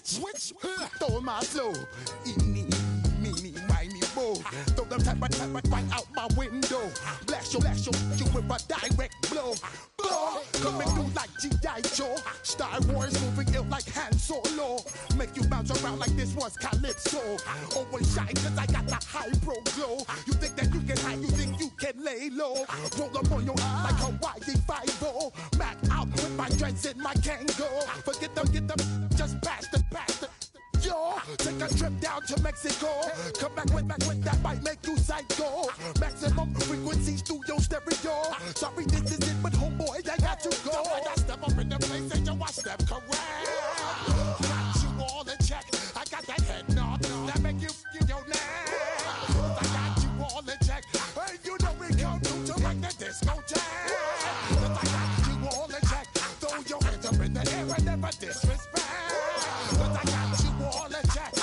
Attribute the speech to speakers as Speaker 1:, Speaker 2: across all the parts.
Speaker 1: switch, throw my flow. Eeny, meeny, miny, mo. Throw them type right out my window. Blast you with a direct blow. Blow, coming through like G.I. Joe. Star Wars moving ill like Han Solo. Make you bounce around like this was Calypso. Always shine cause I got the high pro glow. You think that you can hide, you think you can lay low. Roll up on your eye like Hawaii 5-0. Mac out with my dreads in my Kango. Forget them, get them, just pass the. Yo, take a trip down to Mexico. Come back with that might make you psycho. Maximum frequency studio stereo. Sorry, this is it, but homeboy, I got to go. I got step up in the place and yo, I step correct. Got you all in check. I got that head nod that make you your neck. I got you all in check. Hey, you know we come through to like the discotheque. I got you all in check. Throw your hands up in the air and never disrespect. I got you all in check.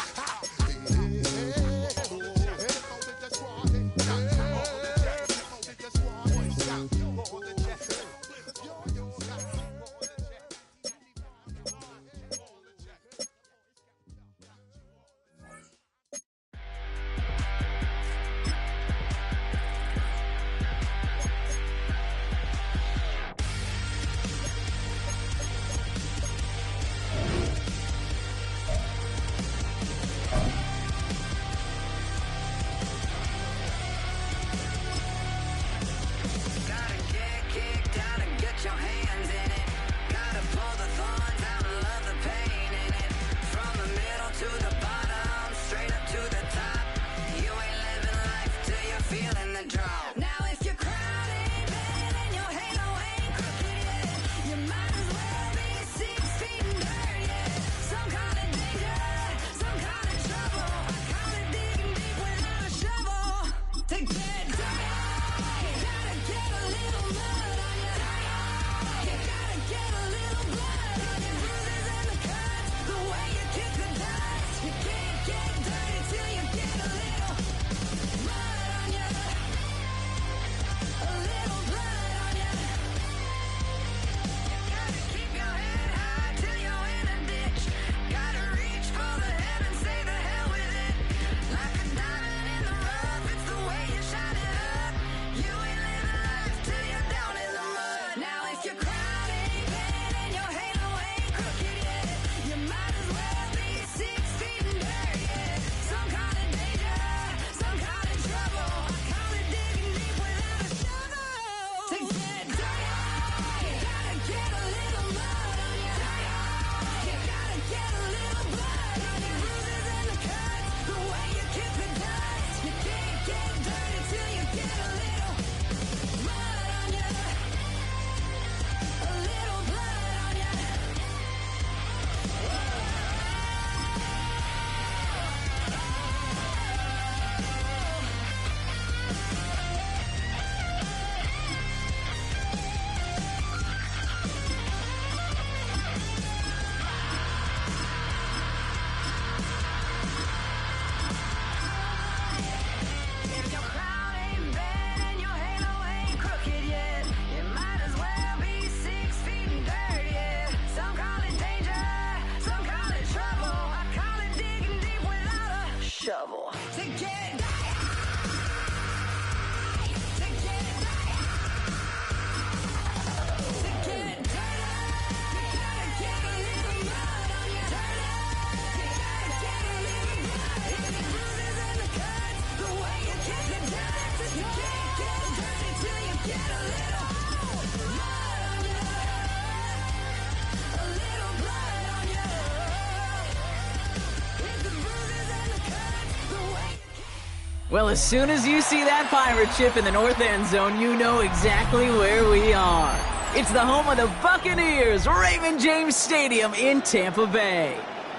Speaker 2: Well, as soon as you see that pirate ship in the north end zone, you know exactly where we are. It's the home of the Buccaneers, Raymond James Stadium in Tampa Bay.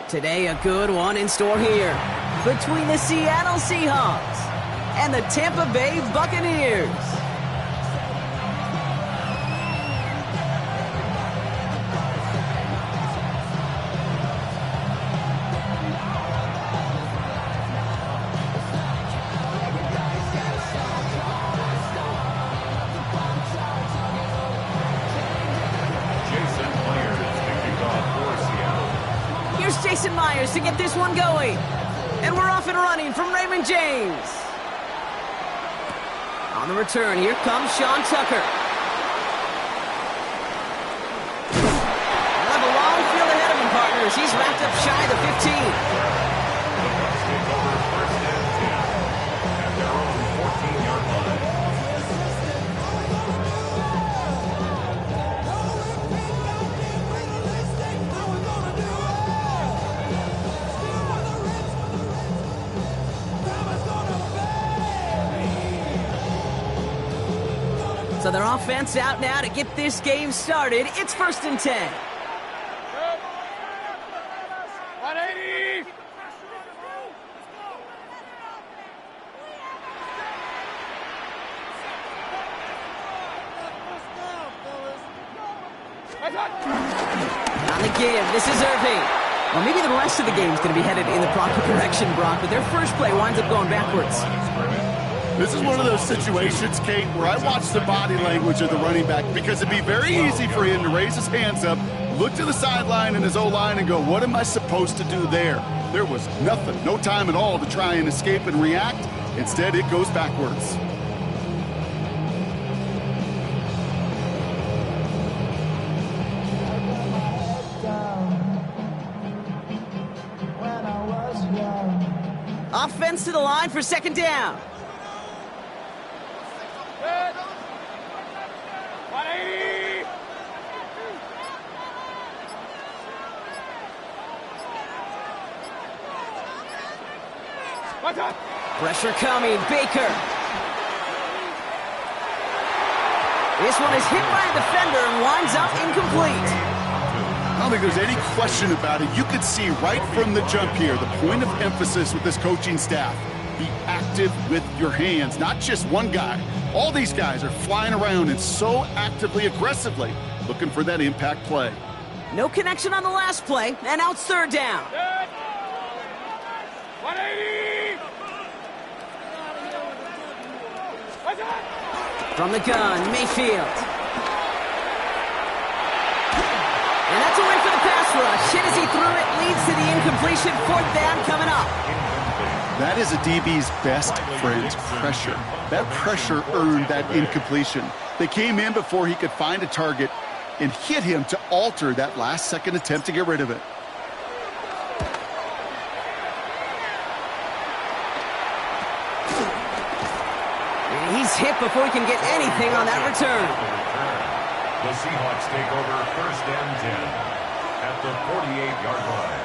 Speaker 2: Today, a good one in store here between the Seattle Seahawks and the Tampa Bay Buccaneers. Here's Jason Myers to get this one going. And we're off and running from Raymond James. On the return, here comes Sean Tucker. He'll have a long field ahead of him, partners. He's wrapped up shy of the 15. So their offense out now to get this game started. It's 1st and 10.
Speaker 1: 180!
Speaker 2: On the give, this is Irving. Well, maybe the rest of the game is going to be headed in the proper direction, Brock, but their first play winds up going backwards.
Speaker 3: This is one of those situations, Kate, where I watch the body language of the running back because it'd be very easy for him to raise his hands up, look to the sideline in his O-line and go, what am I supposed to do there? There was nothing, no time at all to try and escape and react. Instead, it goes backwards.
Speaker 2: Offense to the line for 2nd down.
Speaker 1: 180!
Speaker 2: Pressure coming, Baker. This one is hit by a defender and winds up incomplete.
Speaker 3: I don't think there's any question about it. You could see right from the jump here, the point of emphasis with this coaching staff. Be active with your hands, not just one guy. All these guys are flying around and so actively, aggressively looking for that impact play.
Speaker 2: No connection on the last play, and now it's 3rd down.
Speaker 1: 180!
Speaker 2: From the gun, Mayfield. And that's a win for the pass rush. Hit as he threw it, leads to the incompletion. 4th down coming up.
Speaker 3: That is a DB's best friend, pressure. That pressure earned that incompletion. They came in before he could find a target and hit him to alter that last-second attempt to get rid of it.
Speaker 2: He's hit before he can get anything on that return.
Speaker 4: The Seahawks take over 1st and 10 at the 48-yard line.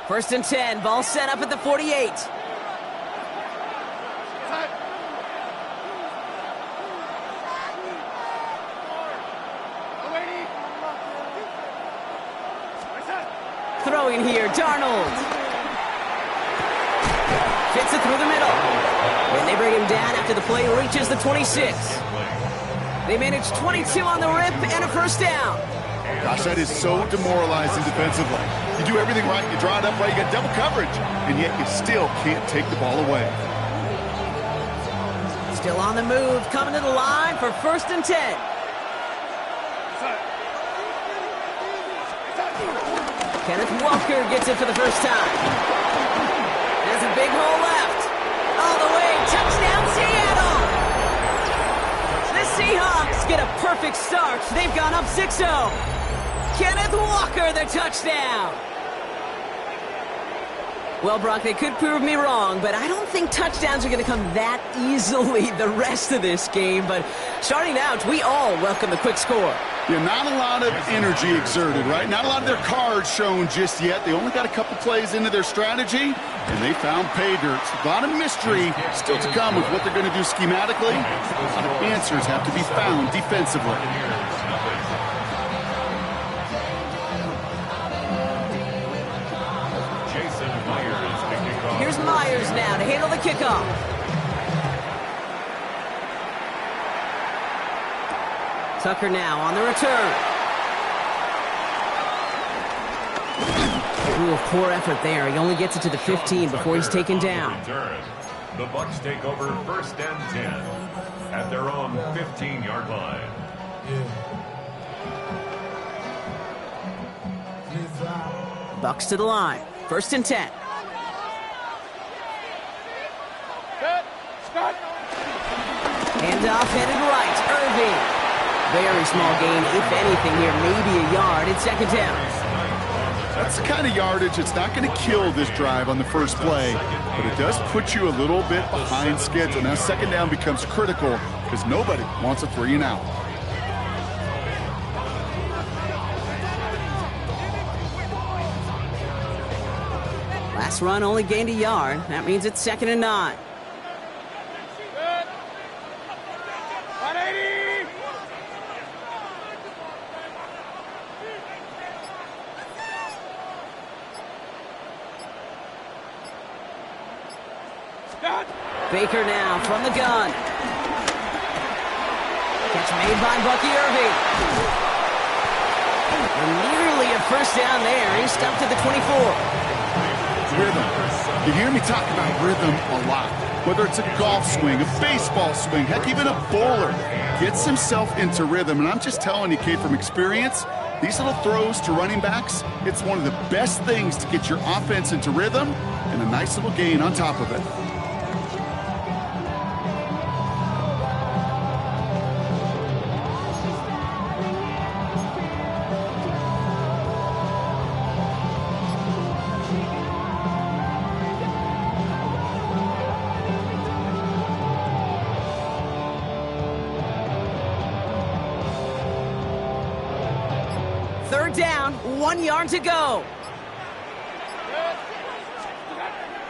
Speaker 2: First and 10, ball set up at the 48. Throwing here, Darnold. Fits it through the middle. And they bring him down after the play reaches the 26. They manage 22 on the rip and a 1st down.
Speaker 3: Gosh, that is so demoralizing defensively. You do everything right, you draw it up right, you got double coverage, and yet you still can't take the ball away.
Speaker 2: Still on the move, coming to the line for 1st and 10. Kenneth Walker gets it for the first time. There's a big hole left. All the way, touchdown Seattle! The Seahawks get a perfect start. They've gone up 6-0. Kenneth Walker, the touchdown. Well, Brock, they could prove me wrong, but I don't think touchdowns are going to come that easily the rest of this game. But starting out, we all welcome the quick score.
Speaker 3: Yeah, not a lot of energy exerted, right? Not a lot of their cards shown just yet. They only got a couple plays into their strategy, and they found pay dirt. A lot of mystery still to come with what they're going to do schematically. A lot of answers have to be found defensively.
Speaker 2: Here's Myers now to handle the kickoff. So Tucker now on the return. Ooh, poor effort there. He only gets it to the 15 before he's taken down.
Speaker 4: The Bucs take over 1st and 10 at their own 15-yard line.
Speaker 2: Bucs to the line. 1st and 10. Handoff headed right. Irving. Very small gain, if anything here. Maybe a yard. It's 2nd down.
Speaker 3: That's the kind of yardage that's not going to kill this drive on the first play, but it does put you a little bit behind schedule. Now 2nd down becomes critical because nobody wants a 3 and out.
Speaker 2: Last run only gained a yard. That means it's 2nd and 9. Baker now from the gun. Catch made by Bucky Irving. And nearly a 1st down there. He's stuck to the 24.
Speaker 3: Rhythm. You hear me talk about rhythm a lot. Whether it's a golf swing, a baseball swing, heck, even a bowler gets himself into rhythm. And I'm just telling you, Kate, from experience, these little throws to running backs, it's one of the best things to get your offense into rhythm and a nice little gain on top of it.
Speaker 2: Down, 1 yard to go.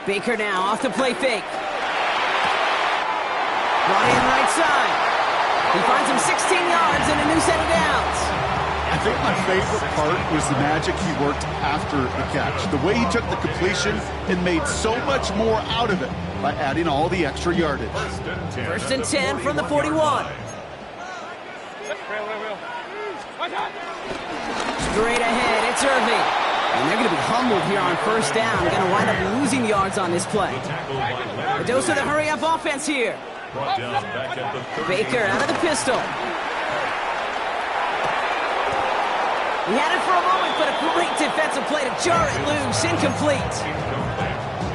Speaker 2: Baker now off the play fake. Brought in right side. He finds him 16 yards and a new set of downs.
Speaker 3: I think my favorite part was the magic he worked after the catch. The way he took the completion and made so much more out of it by adding all the extra yardage.
Speaker 2: 1st and 10 from the 41. Straight ahead, it's Irving. And they're going to be humbled here on 1st down. They're going to wind up losing yards on this play. A dose of the hurry-up offense here. Baker out of the pistol. He had it for a moment, but a great defensive play to jar it loose. Incomplete.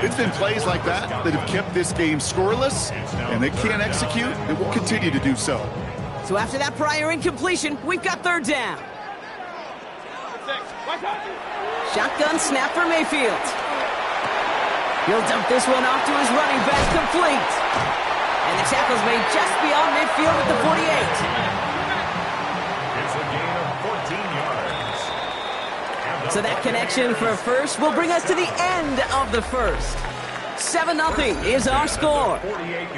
Speaker 3: It's been plays like that that have kept this game scoreless, and they can't execute, and will continue to do so.
Speaker 2: So after that prior incompletion, we've got 3rd down. Shotgun snap for Mayfield. He'll dump this one off to his running back, complete. And the tackle's made just beyond midfield at the 48.
Speaker 4: It's a gain of 14 yards.
Speaker 2: So that connection for a first will bring us to the end of the first. 7-0 is our score.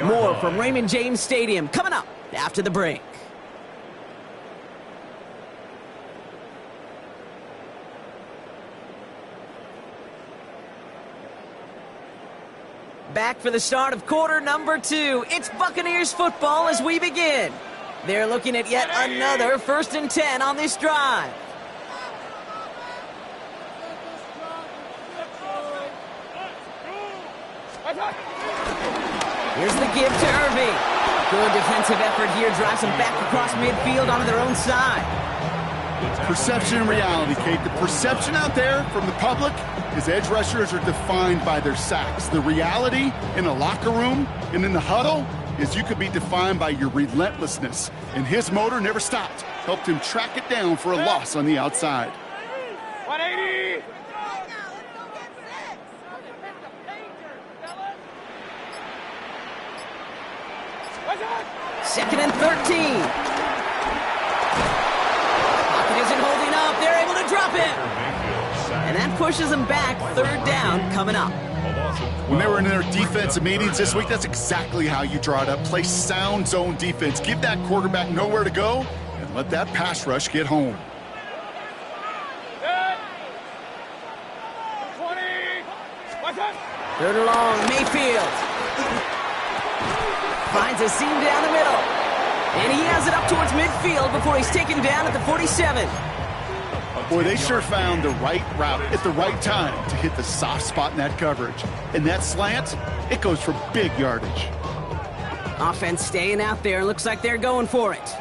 Speaker 2: More from Raymond James Stadium coming up after the break. Back for the start of quarter number 2. It's Buccaneers football as we begin. They're looking at yet another 1st and 10 on this drive. Here's the give to Irving. Good defensive effort here drives them back across midfield onto their own side.
Speaker 3: Perception and reality, Kate. The perception out there from the public is edge rushers are defined by their sacks. The reality in a locker room and in the huddle is you could be defined by your relentlessness. And his motor never stopped. Helped him track it down for a loss on the outside.
Speaker 5: 180!
Speaker 2: 2nd and 13. Pocket isn't holding up. They're able to drop it. And that pushes them back. 3rd down coming up.
Speaker 3: When they were in their defensive meetings this week, that's exactly how you draw it up. Play sound zone defense. Give that quarterback nowhere to go and let that pass rush get home.
Speaker 2: 3rd and long, Mayfield. Finds a seam down the middle. And he has it up towards midfield before he's taken down at the 47.
Speaker 3: Boy, they sure found the right route at the right time to hit the soft spot in that coverage. And that slant, it goes for big yardage.
Speaker 2: Offense staying out there. Looks like they're going for it.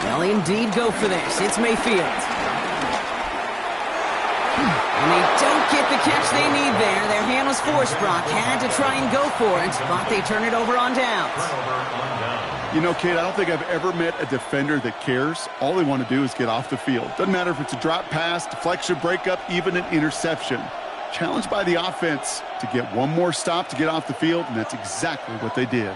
Speaker 2: They'll indeed go for this. It's Mayfield. And they don't get the catch they need there. Their hand was forced, Brock. Had to try and go for it, but they turn it over on downs.
Speaker 3: You know, Kate, I don't think I've ever met a defender that cares. All they want to do is get off the field. Doesn't matter if it's a drop pass, deflection, breakup, even an interception. Challenged by the offense to get one more stop to get off the field, and that's exactly what they did.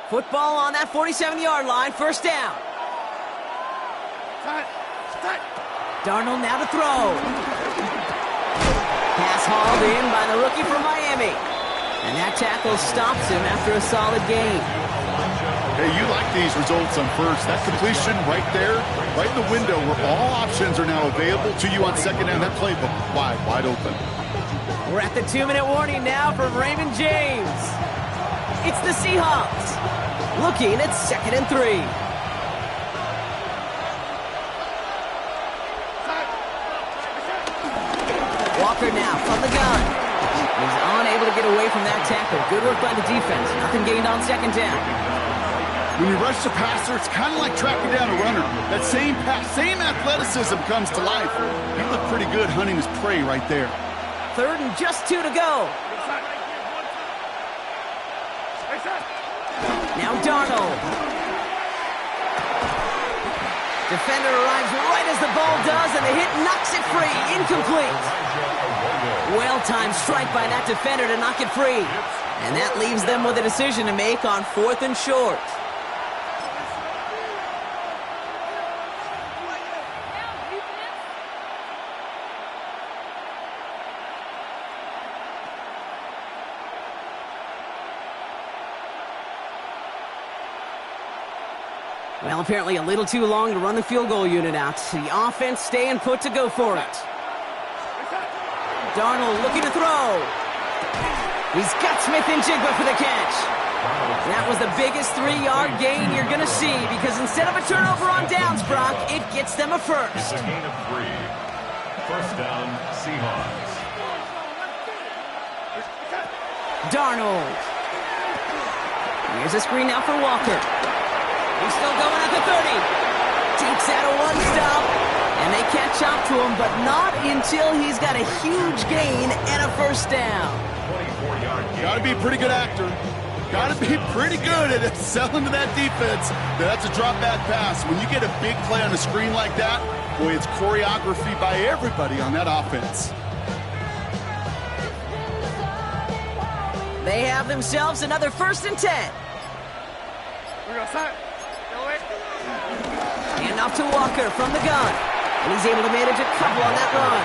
Speaker 2: Football on that 47-yard line, first down. Darnold now to throw. Pass hauled in by the rookie from Miami. And that tackle stops him after a solid gain.
Speaker 3: Hey, you like these results on first. That completion right there, right in the window where all options are now available to you on second down. That playbook wide open.
Speaker 2: We're at the 2-minute warning now from Raymond James. It's the Seahawks. Looking at 2nd and 3. Walker now from the gun. He's unable to get away from that tackle. Good work by the defense. Nothing gained on second down.
Speaker 3: When you rush the passer, it's kind of like tracking down a runner. That same athleticism comes to life. He looked pretty good hunting his prey right there.
Speaker 2: 3rd and just 2 to go. Now Darnold. Defender arrives right as the ball does, and the hit knocks it free. Incomplete. Well-timed strike by that defender to knock it free. And that leaves them with a decision to make on 4th and short. Well, apparently a little too long to run the field goal unit out. The offense staying put to go for it. Darnold looking to throw. He's got Smith and Jigba for the catch. That was the biggest 3-yard gain you're going to see because instead of a turnover on downs, Brock, it gets them a first.
Speaker 4: It's a gain of 3. First down, Seahawks.
Speaker 2: Darnold. Here's a screen now for Walker. He's still going at the 30. Takes out a one-stop, and they catch up to him, but not until he's got a huge gain and a first down.
Speaker 4: 24-yard gain.
Speaker 3: Got to be a pretty good actor. Got to be pretty good at selling to that defense. That's a drop-back pass. When you get a big play on a screen like that, boy, it's choreography by everybody on that offense.
Speaker 2: They have themselves another 1st and 10. Hand off to Walker from the gun. And he's able to manage a couple on that run.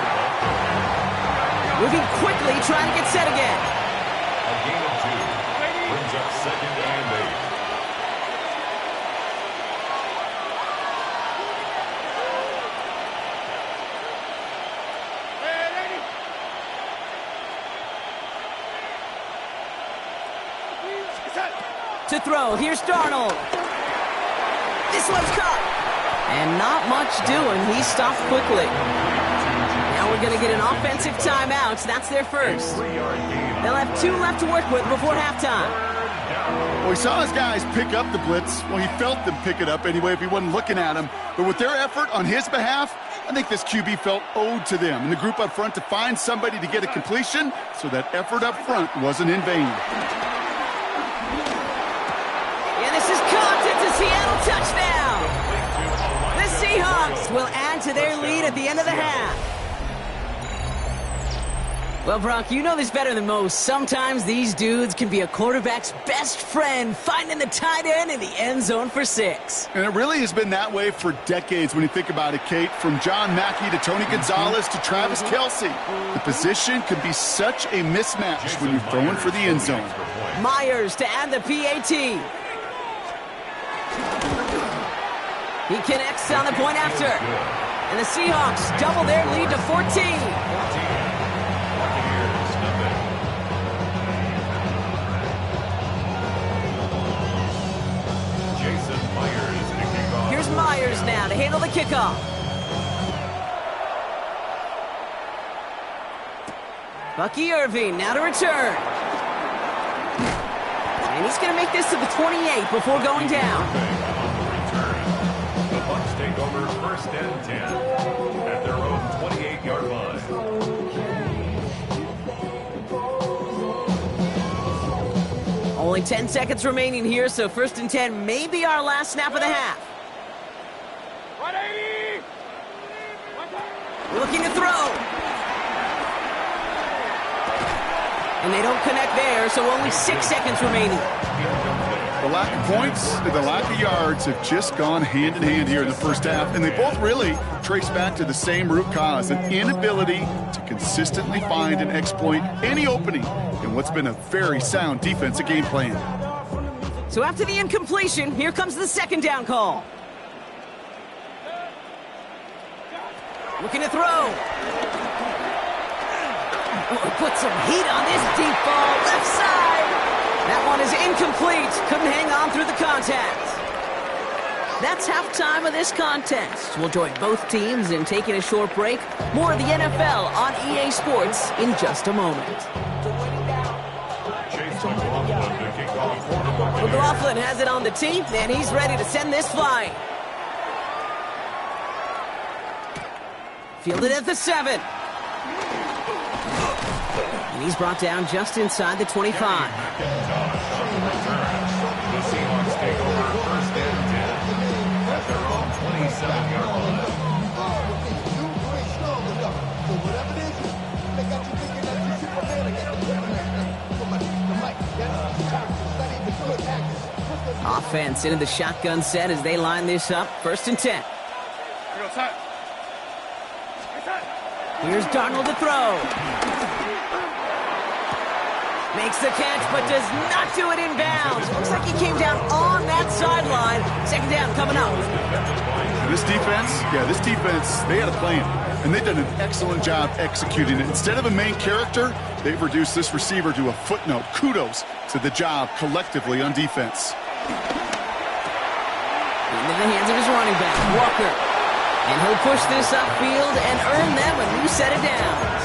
Speaker 2: Moving quickly, trying to get set again.
Speaker 4: A gain of 2. Brings up 2nd and 8.
Speaker 2: To throw, here's Darnold. This one's caught. And not much doing. He stopped quickly. Now we're going to get an offensive timeout. That's their first. They'll have 2 left to work with before halftime.
Speaker 3: Well, he saw his guys pick up the blitz. Well, he felt them pick it up anyway if he wasn't looking at him. But with their effort on his behalf, I think this QB felt owed to them and the group up front to find somebody to get a completion so that effort up front wasn't in vain.
Speaker 2: This is caught. It's a Seattle touchdown. The Seahawks will add to their lead at the end of the half. Well, Brock, you know this better than most. Sometimes these dudes can be a quarterback's best friend, finding the tight end in the end zone for 6.
Speaker 3: And it really has been that way for decades when you think about it, Kate. From John Mackey to Tony Gonzalez to Travis Kelce. The position can be such a mismatch when you're throwing for the end zone.
Speaker 2: Myers to add the PAT. He connects on the point after. And the Seahawks double their lead to 14. Spears now to handle the kickoff. Bucky Irving now to return. And he's going to make this to the 28 before going down.
Speaker 4: The Bucs take over first and 10 at their own 28-yard line.
Speaker 2: Only 10 seconds remaining here, so first and 10 may be our last snap of the half.
Speaker 5: 180!
Speaker 2: Looking to throw. And they don't connect there, so only 6 seconds remaining.
Speaker 3: The lack of points and the lack of yards have just gone hand in hand here in the first half, and they both really trace back to the same root cause, an inability to consistently find and exploit any opening in what's been a very sound defensive game plan.
Speaker 2: So after the incompletion, here comes the second down call. Looking to throw. Oh, put some heat on this deep ball, left side. That one is incomplete. Couldn't hang on through the contact. That's halftime of this contest. We'll join both teams in taking a short break. More of the NFL on EA Sports in just a moment. McLaughlin has it on the tee, and he's ready to send this flying. Fielded at the 7. And he's brought down just inside the 25.
Speaker 4: The Seahawks take over first and 10 at their own 27-yard line.
Speaker 2: Offense into the shotgun set as they line this up. First and 10. Here's Darnold to throw. Makes the catch, but does not do it in bounds. Looks like he came down on that sideline. Second down coming up.
Speaker 3: This defense, they had a plan, and they've done an excellent job executing it. Instead of a main character, they've reduced this receiver to a footnote. Kudos to the job collectively on defense.
Speaker 2: Into the hands of his running back, Walker. And he'll push this upfield and earn them a new set of downs.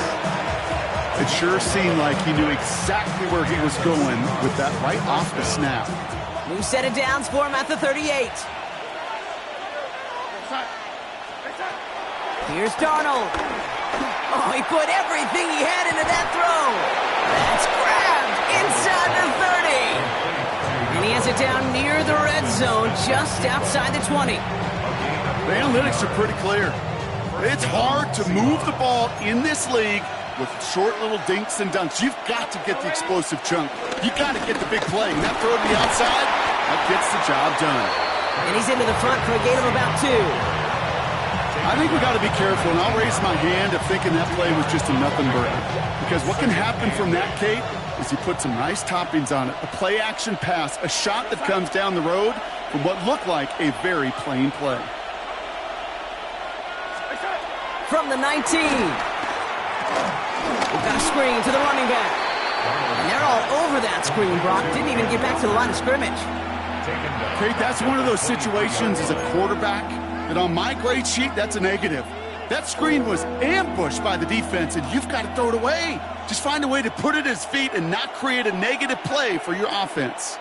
Speaker 3: It sure seemed like he knew exactly where he was going with that right off the snap.
Speaker 2: New set of downs for him at the 38. Here's Darnold. Oh, he put everything he had into that throw. That's grabbed inside the 30. And he has it down near the red zone, just outside the 20.
Speaker 3: The analytics are pretty clear. It's hard to move the ball in this league with short little dinks and dunks. You've got to get the explosive chunk. You've got to get the big play. And that throw to the outside, that gets the job done.
Speaker 2: And he's into the front for a gain of about 2.
Speaker 3: I think we got to be careful, and I'll raise my hand of thinking that play was just a nothing burger. Because what can happen from that, Kate, is you put some nice toppings on it. A play-action pass, a shot that comes down the road from what looked like a very plain play.
Speaker 2: From the 19. We've got a screen to the running back. And they're all over that screen, Brock. Didn't even get back to the line of scrimmage.
Speaker 3: Kate, that's one of those situations as a quarterback that on my grade sheet, that's a negative. That screen was ambushed by the defense, and you've got to throw it away. Just find a way to put it at his feet and not create a negative play for your offense.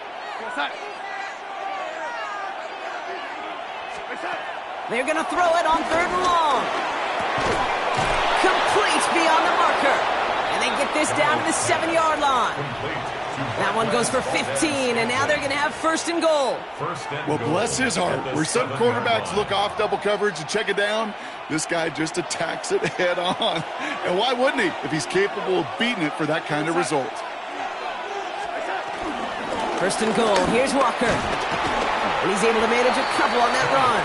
Speaker 2: They're going to throw it on 3rd and long. Complete beyond the marker. And they get this down to the 7-yard line. That one goes for 15, and now they're going to have 1st and goal.
Speaker 3: Well, bless his heart. Where some quarterbacks look off double coverage and check it down, this guy just attacks it head on. And why wouldn't he if he's capable of beating it for that kind of result?
Speaker 2: 1st and goal. Here's Walker. And he's able to manage a couple on that run.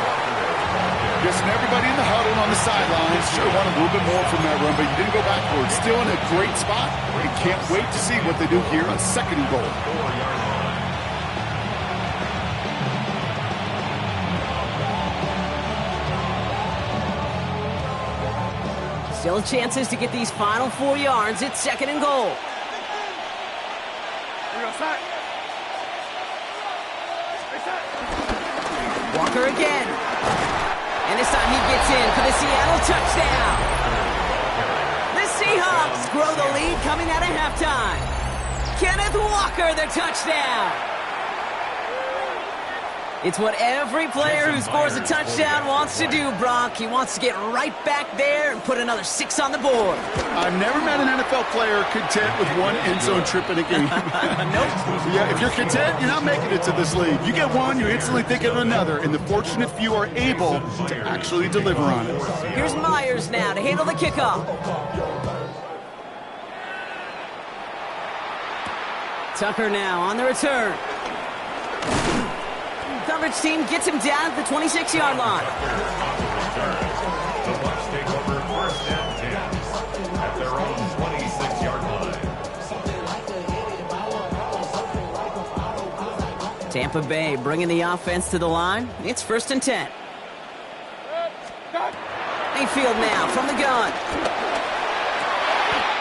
Speaker 3: Yes, and everybody in the huddle on the sidelines sure wanted a little bit more from that run, but you didn't go backwards. Still in a great spot, and can't wait to see what they do here on 2nd and goal.
Speaker 2: Still chances to get these final 4 yards. It's 2nd and goal. Walker again. And this time he gets in for the Seattle touchdown. The Seahawks grow the lead coming out of halftime. Kenneth Walker, the touchdown. It's what every player who scores a touchdown wants to do, Brock. He wants to get right back there and put another 6 on the board.
Speaker 3: I've never met an NFL player content with one end zone trip in a game.
Speaker 2: Nope.
Speaker 3: Yeah, if you're content, you're not making it to this league. You get one, you instantly think of another, and the fortunate few are able to actually deliver on it.
Speaker 2: Here's Myers now to handle the kickoff. Tucker now on the return. Coverage team gets him down at the 26-yard line.
Speaker 4: The Bucs take over 1st and 10 at their own 26-yard line.
Speaker 2: Tampa Bay bringing the offense to the line. It's 1st and 10. Mayfield now from the gun.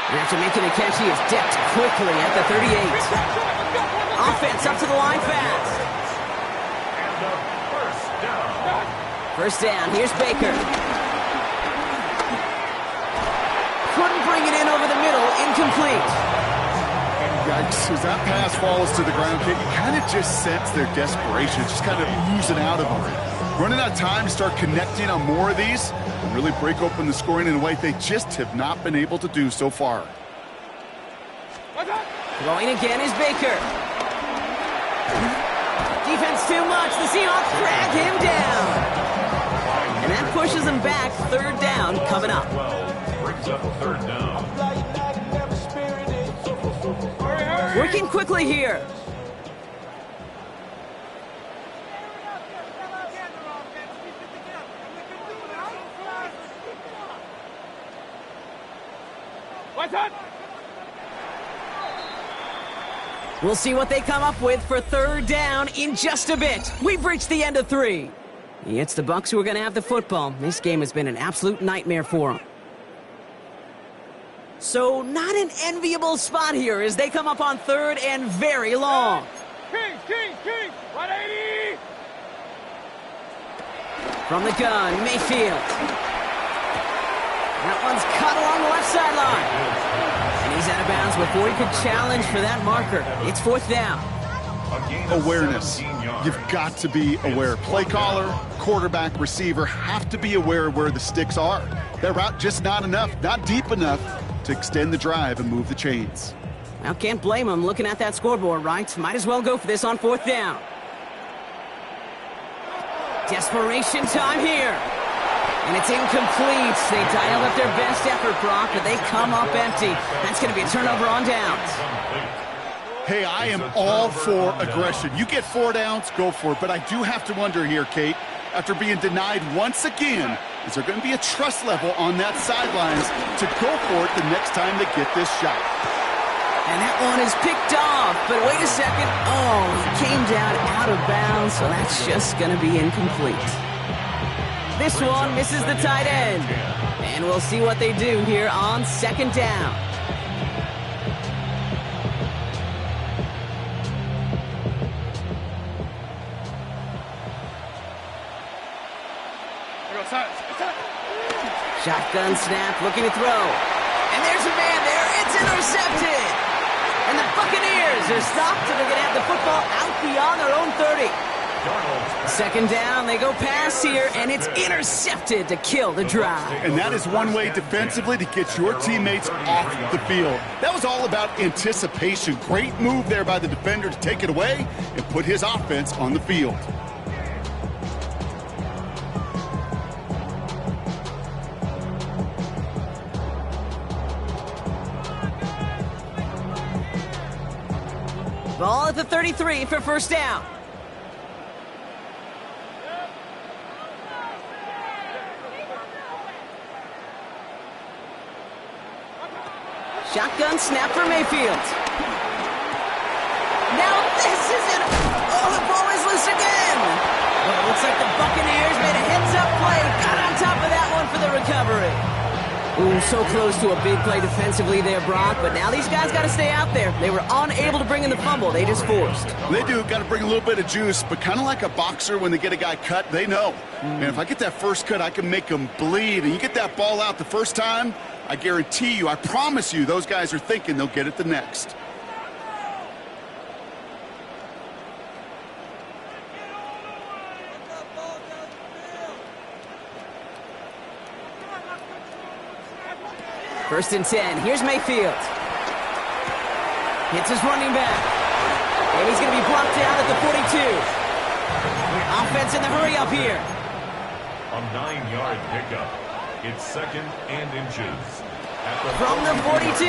Speaker 2: And after making a catch, he is decked quickly at the 38. Offense up to the line fast. First down, here's Baker. Couldn't bring it in over the middle, incomplete.
Speaker 3: Yikes, as that pass falls to the ground, you kind of just sense their desperation, just kind of oozing out of them. Running out of time to start connecting on more of these and really break open the scoring in a way they just have not been able to do so far.
Speaker 2: Throwing again is Baker. Defense too much, the Seahawks drag him down. And that pushes him back. 3rd down coming up.
Speaker 4: Brings up 3rd down.
Speaker 2: Working quickly here. We'll see what they come up with for 3rd down in just a bit. We've reached the end of 3. It's the Bucs who are going to have the football. This game has been an absolute nightmare for them. So not an enviable spot here as they come up on 3rd and very long.
Speaker 5: Kings, 180!
Speaker 2: From the gun, Mayfield. That one's cut along the left sideline. And he's out of bounds before he could challenge for that marker. It's 4th down.
Speaker 3: Awareness. You've got to be aware. Play caller, quarterback, receiver have to be aware of where the sticks are. Their route just not enough, not deep enough to extend the drive and move the chains.
Speaker 2: Well, can't blame him looking at that scoreboard, right? Might as well go for this on 4th down. Desperation time here. And it's incomplete. They dialed up their best effort, Brock, but they come up empty. That's going to be a turnover on downs.
Speaker 3: Hey, I am all for aggression. You get 4 downs, go for it. But I do have to wonder here, Kate, after being denied once again, is there going to be a trust level on that sidelines to go for it the next time they get this shot?
Speaker 2: And that one is picked off, but wait a second. Oh, he came down out of bounds, so that's just going to be incomplete. This one misses the tight end. And we'll see what they do here on 2nd down. Shotgun snap, looking to throw. And there's a man there. It's intercepted. And the Buccaneers are stopped, and they're going to have the football out beyond their own 30. 2nd down, they go pass here, and it's intercepted to kill the drive.
Speaker 3: And that is one way defensively to get your teammates off the field. That was all about anticipation. Great move there by the defender to take it away and put his offense on the field.
Speaker 2: Ball at the 33 for 1st down. Shotgun snap for Mayfield. Now this is it. Oh, the ball is loose again. Well, it looks like the Buccaneers made a heads-up play. Got on top of that one for the recovery. Ooh, so close to a big play defensively there, Brock, but now these guys got to stay out there. They were unable to bring in the fumble. They just forced.
Speaker 3: They do. Got to bring a little bit of juice, but kind of like a boxer when they get a guy cut, they know. Man, if I get that first cut, I can make them bleed. And you get that ball out the first time, I guarantee you, I promise you, those guys are thinking they'll get it the next.
Speaker 2: First and 10. Here's Mayfield. Hits his running back. And he's going to be blocked down at the 42. Offense in the hurry up here.
Speaker 4: A 9-yard pickup. It's 2nd and inches.
Speaker 2: From the 42.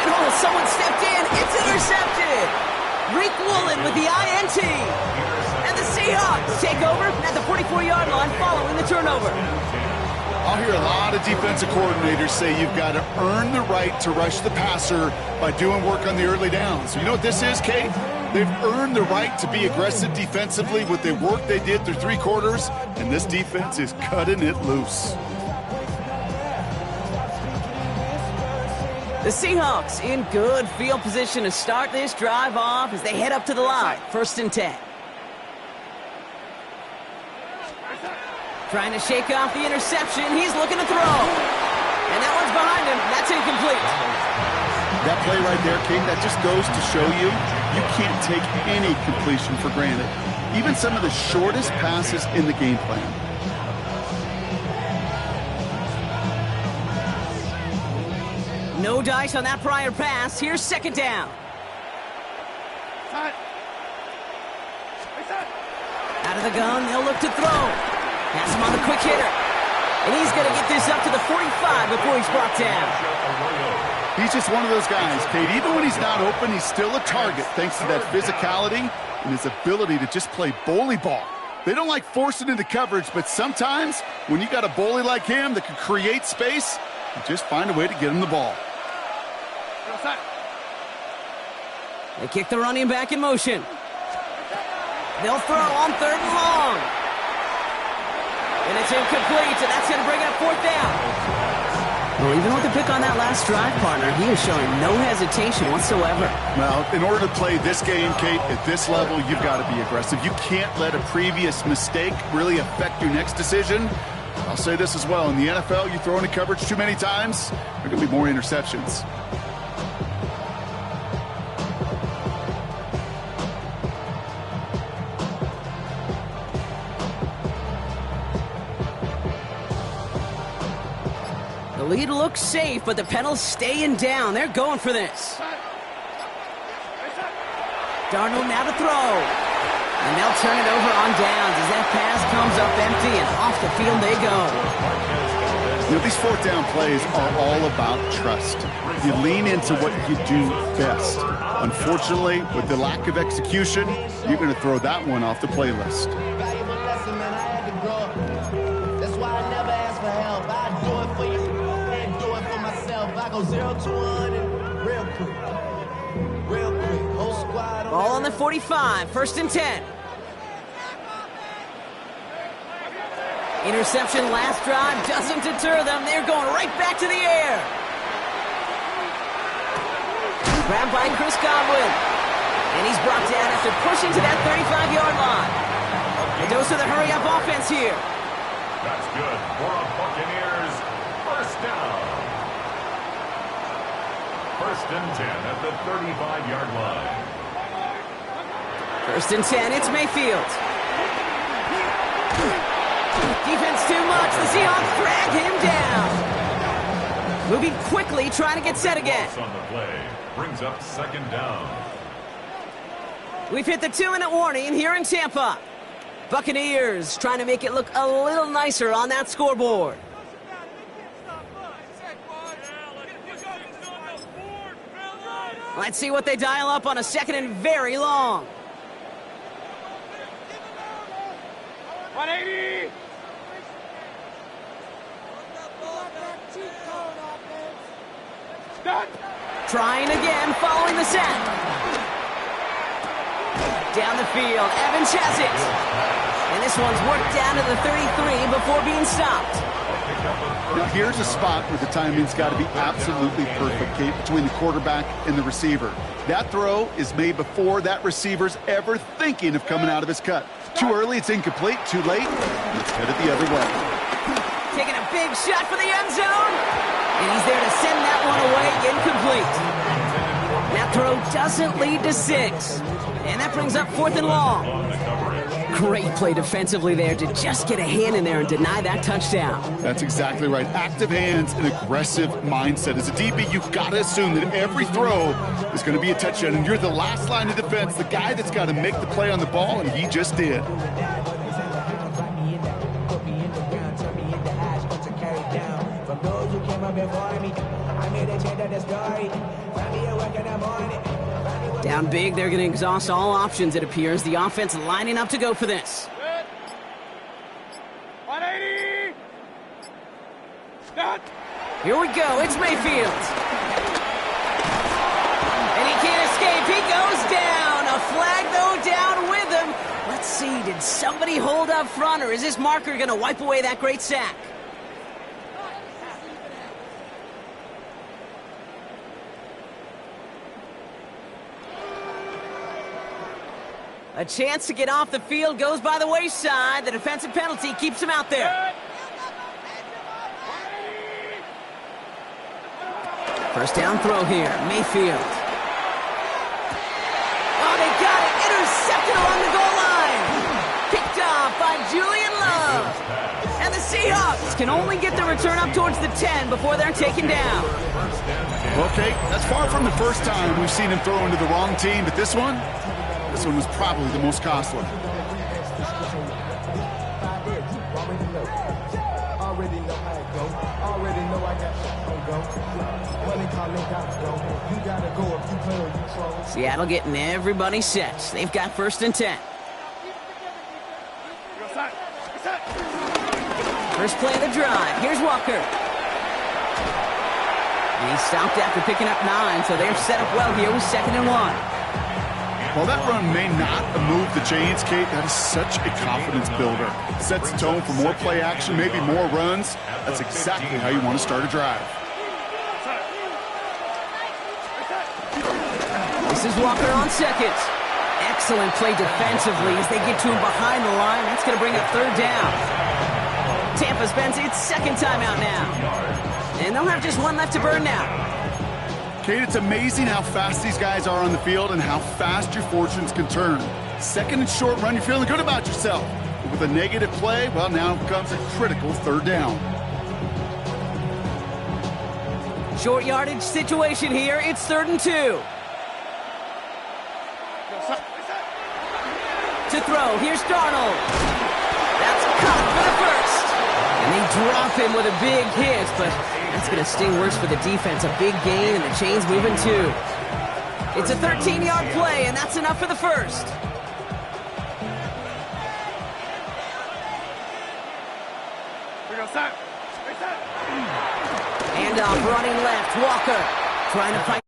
Speaker 2: And someone stepped in. It's intercepted. Rick Woolen with the INT. And the Seahawks take over at the 44-yard line following the turnover.
Speaker 3: I'll hear a lot of defensive coordinators say you've got to earn the right to rush the passer by doing work on the early downs. So you know what this is, Kate? They've earned the right to be aggressive defensively with the work they did through 3 quarters, and this defense is cutting it loose.
Speaker 2: The Seahawks in good field position to start this drive off as they head up to the line. First and 10. Trying to shake off the interception. He's looking to throw. And that one's behind him. That's incomplete.
Speaker 3: That play right there, King, that just goes to show you can't take any completion for granted. Even some of the shortest passes in the game plan.
Speaker 2: No dice on that prior pass. Here's second down. Out of the gun, they'll look to throw. Pass him on the quick hitter. And he's going to get this up to the 45 before he's brought down.
Speaker 3: He's just one of those guys, Kate. Even when he's not open, he's still a target thanks to that physicality and his ability to just play bully ball. They don't like forcing into coverage, but sometimes when you got a bully like him that can create space, you just find a way to get him the ball.
Speaker 2: They kick the running back in motion. They'll throw on 3rd and long. And it's incomplete, and that's going to bring up 4th down. Well, even with the pick on that last drive, partner, he is showing no hesitation whatsoever.
Speaker 3: Well, in order to play this game, Kate, at this level, you've got to be aggressive. You can't let a previous mistake really affect your next decision. I'll say this as well. In the NFL, you throw into coverage too many times, there are going to be more interceptions.
Speaker 2: The lead looks safe, but the Penals staying down. They're going for this. Darnold now to throw. And they'll turn it over on downs as that pass comes up empty, and off the field they go.
Speaker 3: You know, these 4th down plays are all about trust. You lean into what you do best. Unfortunately, with the lack of execution, you're going to throw that one off the playlist.
Speaker 6: That's why I never ask for help. I do it for you and do it for myself. I go 0 to 100 real quick. Real quick. Whole squad on
Speaker 2: Ball on the 45, 1st and 10. Interception last drive doesn't deter them. They're going right back to the air. Grabbed by Chris Godwin. And he's brought down after pushing to that 35-yard line. A dose of the hurry-up offense here.
Speaker 4: That's good for a Buccaneers first down. 1st and 10 at the 35-yard line.
Speaker 2: 1st and 10, it's Mayfield. Defense too much. The Seahawks drag him down. Moving quickly, trying to get set again.
Speaker 4: On the play brings up 2nd down.
Speaker 2: We've hit the 2-minute warning here in Tampa. Buccaneers trying to make it look a little nicer on that scoreboard. Let's see what they dial up on a 2nd and very long.
Speaker 5: 180. Stop.
Speaker 2: Trying again, following the set. Down the field, Evans has it. And this one's worked down to the 33 before being stopped.
Speaker 3: Now here's a spot where the timing's got to be absolutely perfect, Kate, between the quarterback and the receiver. That throw is made before that receiver's ever thinking of coming out of his cut. Too early, it's incomplete. Too late, it's headed the other way.
Speaker 2: Taking a big shot for the end zone. And he's there to send that one away, incomplete. That throw doesn't lead to 6. And that brings up 4th and long. Great play defensively there to just get a hand in there and deny that touchdown.
Speaker 3: That's exactly right. Active hands and aggressive mindset. As a DB, you've got to assume that every throw is going to be a touchdown, and you're the last line of defense, the guy that's got to make the play on the ball, and he just did.
Speaker 2: Down big, they're going to exhaust all options, it appears. The offense lining up to go for this.
Speaker 5: 180. Start.
Speaker 2: Here we go, it's Mayfield. And he can't escape, he goes down. A flag, though, down with him. Let's see, did somebody hold up front, or is this marker going to wipe away that great sack? A chance to get off the field goes by the wayside. The defensive penalty keeps him out there. First down throw here, Mayfield. Oh, they got it. Intercepted along the goal line. Picked off by Julian Love. And the Seahawks can only get the return up towards the 10 before they're taken down.
Speaker 3: Okay, that's far from the first time we've seen him throw into the wrong team, but this one was probably the most costly.
Speaker 2: Seattle getting everybody set. They've got 1st and 10. First play of the drive. Here's Walker. And he stopped after picking up 9, so they're set up well here with 2nd and 1.
Speaker 3: While that run may not move the chains, Kate, that is such a confidence builder. Sets the tone for more play action, maybe more runs. That's exactly how you want to start a drive.
Speaker 2: This is Walker on 2nd. Excellent play defensively as they get to him behind the line. That's going to bring up 3rd down. Tampa spends its 2nd timeout now. And they'll have just 1 left to burn now.
Speaker 3: Kate, it's amazing how fast these guys are on the field and how fast your fortunes can turn. 2nd and short run, you're feeling good about yourself. But with a negative play, well, now comes a critical 3rd down.
Speaker 2: Short yardage situation here. It's 3rd and 2. To throw, here's Darnold. That's caught for the 1st. And they drop him with a big hit, but that's going to sting worse for the defense. A big gain, and the chain's moving too. It's a 13-yard play, and that's enough for the 1st. Handoff running left, Walker trying to fight.